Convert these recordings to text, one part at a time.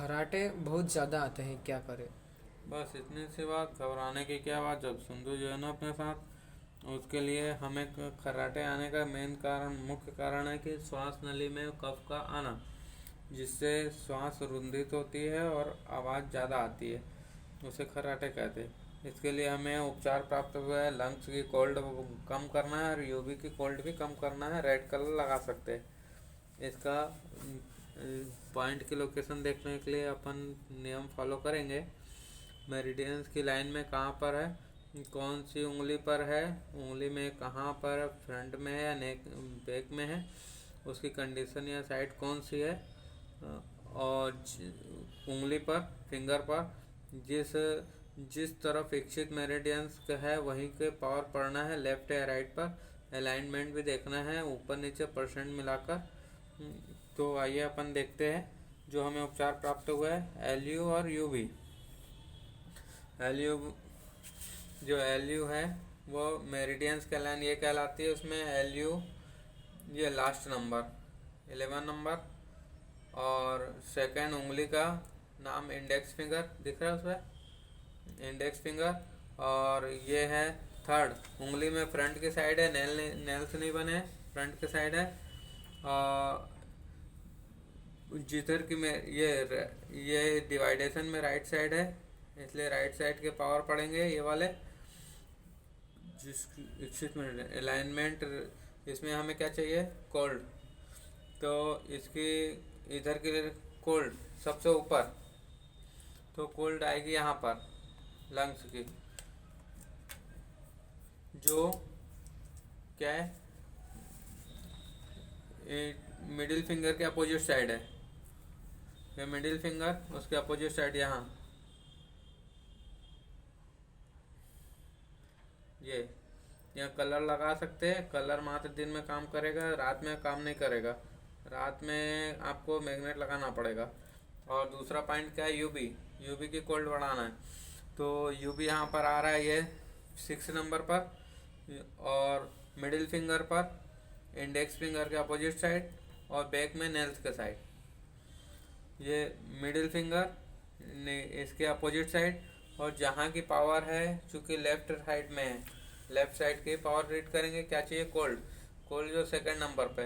खर्राटे बहुत ज़्यादा आते हैं, क्या करें। बस इतनी सी बात, घबराने की क्या बात। जब सिंधु जो है ना अपने साथ, उसके लिए हमें खर्राटे आने का मेन कारण, मुख्य कारण है कि श्वास नली में कफ का आना, जिससे श्वास रुंधित होती है और आवाज़ ज़्यादा आती है, उसे खर्राटे कहते हैं। इसके लिए हमें उपचार प्राप्त हुआ है। लंग्स की कोल्ड कम करना है और यूवी की कोल्ड भी कम करना है। रेड कलर लगा सकते हैं। इसका पॉइंट की लोकेशन देखने के लिए अपन नियम फॉलो करेंगे। मेरिडियंस की लाइन में कहाँ पर है, कौन सी उंगली पर है, उंगली में कहाँ पर, फ्रंट में है या नेक बैक में है, उसकी कंडीशन या साइड कौन सी है, और उंगली पर, फिंगर पर जिस जिस तरफ इच्छित मेरिडियंस है वहीं के पावर पड़ना है, लेफ्ट या राइट पर। अलाइनमेंट भी देखना है ऊपर नीचे परसेंट मिलाकर। तो आइए अपन देखते हैं जो हमें उपचार प्राप्त हुआ है, एलयू और यूवी। एलयू, जो एलयू है वो मेरिडियंस का लाइन ये कहलाती है। उसमें एलयू ये लास्ट नंबर 11 नंबर, और सेकंड उंगली का नाम इंडेक्स फिंगर दिख रहा है उसमें, इंडेक्स फिंगर। और ये है थर्ड, उंगली में फ्रंट की साइड है, नेल्स नहीं बने, फ्रंट की साइड है। और जिधर की में ये डिवाइडेशन में राइट साइड है, इसलिए राइट साइड के पावर पड़ेंगे ये वाले। जिसकी इच्छित में अलाइनमेंट, इसमें हमें क्या चाहिए, कोल्ड। तो इसकी इधर की कोल्ड सबसे ऊपर, तो कोल्ड आएगी यहाँ पर लंग्स की, जो क्या है, मिडिल फिंगर के अपोजिट साइड है। ये मिडिल फिंगर, उसके अपोजिट साइड यहाँ, ये यहाँ कलर लगा सकते हैं। कलर मात्र दिन में काम करेगा, रात में काम नहीं करेगा। रात में आपको मैग्नेट लगाना पड़ेगा। और दूसरा पॉइंट क्या है, यूबी। यूबी की कोल्ड बढ़ाना है, तो यूबी यहाँ पर आ रहा है, ये 6 नंबर पर, और मिडिल फिंगर पर, इंडेक्स फिंगर के अपोजिट साइड, और बैक में नेल्स के साइड। ये मिडिल फिंगर इसके अपोजिट साइड, और जहाँ की पावर है चूँकि लेफ्ट साइड में है, लेफ्ट साइड की पावर रीड करेंगे। क्या चाहिए, कोल्ड। कोल्ड जो सेकंड नंबर पे,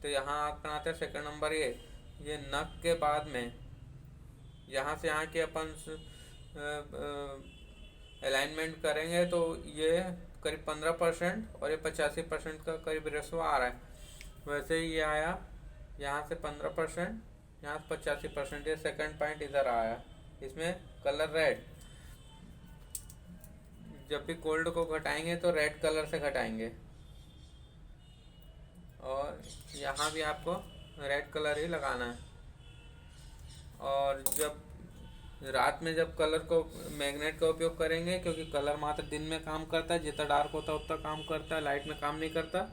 तो यहाँ अपना आता है सेकंड नंबर, ये नक के बाद में, यहाँ से यहाँ की अपन अलाइनमेंट करेंगे तो ये करीब 15% और ये 85% का करीब रेशो आ रहा है। वैसे ही ये आया, यहाँ से 15%, यहाँ से 85%, ये सेकंड पॉइंट इधर आया। इसमें कलर रेड, जब भी कोल्ड को घटाएंगे तो रेड कलर से घटाएंगे। और यहाँ भी आपको रेड कलर ही लगाना है। और जब रात में जब कलर को, मैग्नेट का उपयोग करेंगे, क्योंकि कलर मात्र दिन में काम करता है, जितना डार्क होता है उतना काम करता है, लाइट में काम नहीं करता।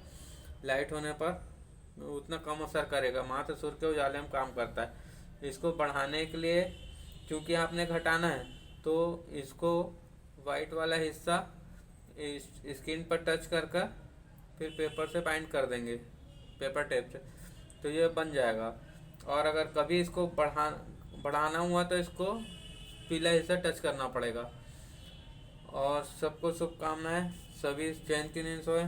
लाइट होने पर उतना कम असर करेगा, मात्र सूर्य के उजाले में काम करता है। इसको बढ़ाने के लिए, क्योंकि आपने घटाना है, तो इसको वाइट वाला हिस्सा स्किन पर टच कर फिर पेपर से बाइंड कर देंगे, पेपर टेप से, तो ये बन जाएगा। और अगर कभी इसको बढ़ाना हुआ तो इसको पीला हिस्सा टच करना पड़ेगा। और सबको शुभकामनाएं, सभी चैन की नींद सोए।